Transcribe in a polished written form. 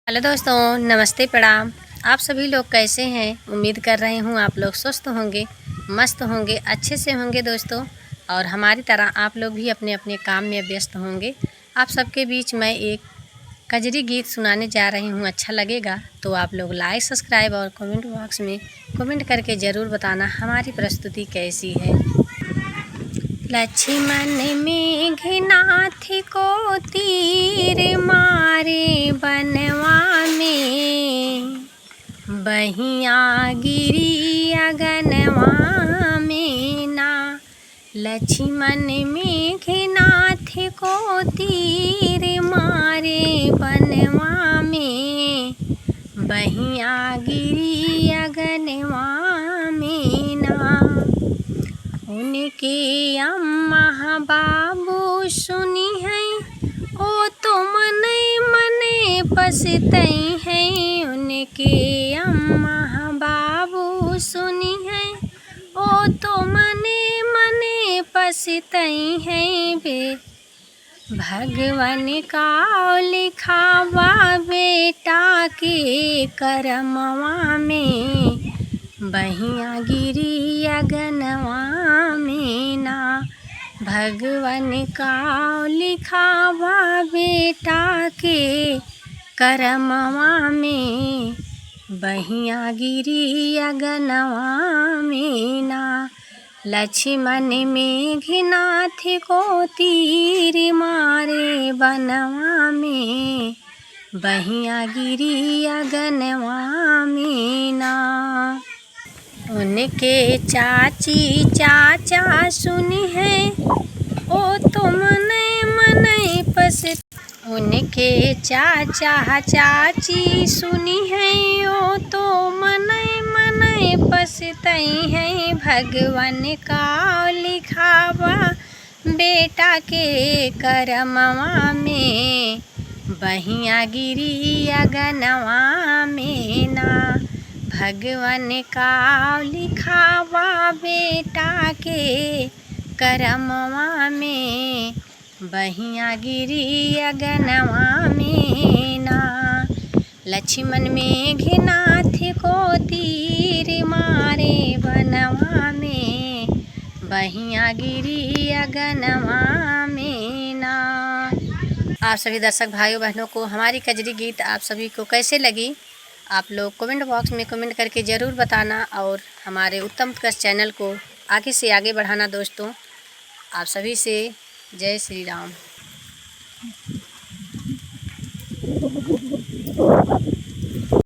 Hello दोस्तों, नमस्ते प्रणाम। आप सभी लोग कैसे हैं? उम्मीद कर रही हूँ आप लोग स्वस्थ होंगे, मस्त होंगे, अच्छे से होंगे दोस्तों। और हमारी तरह आप लोग भी अपने अपने काम में व्यस्त होंगे। आप सबके बीच मैं एक कजरी गीत सुनाने जा रही हूँ। अच्छा लगेगा तो आप लोग लाइक, सब्सक्राइब और कमेंट बॉक्स में कमेंट करके ज़रूर बताना हमारी प्रस्तुति कैसी है। लक्ष्मण मेघनाथ को तीर मारे बनवा में, बहिया गिरी अगनवा में ना। लक्ष्मण मेघनाथ को तीर मारे बनवा में, बहिया गिरी अगनवा में ना। उनके अम्मा बाबू सुनी है, ओ तो मने मने पछतई है। उनके अम्मा बाबू सुनी है, ओ तो मने मने पछतई है। बे भगवान का लिखावा बेटा के करमवा में, बहिया गिरी अगनवा में ना। भगवान का लिखावा बेटा के करमवा में, बहिया गिरी अगनवा में ना। लक्ष्मण मेघनाथ को तीर मारे बनवा में, बहिया गिरी अगनवा में ना। उनके चाची चाचा सुनी है, ओ तो मने मने पछत। उनके चाचा चाची सुनी है, ओ तो मने मने पछतई है। भगवान का लिखावा बेटा के करमवा में, बहिया गिरी अगनवा में ना। भगवान का लिखावा बेटा के करमवा में, बहिया गिरी अगनवा में ना। लक्ष्मण मेघनाथ को तीर मारे बनवा में, बहिया गिरी अगनवा में ना। आप सभी दर्शक भाइयों बहनों को हमारी कजरी गीत आप सभी को कैसे लगी, आप लोग कमेंट बॉक्स में कमेंट करके ज़रूर बताना और हमारे उत्तम उत्कृष्ट चैनल को आगे से आगे बढ़ाना दोस्तों। आप सभी से जय श्री राम।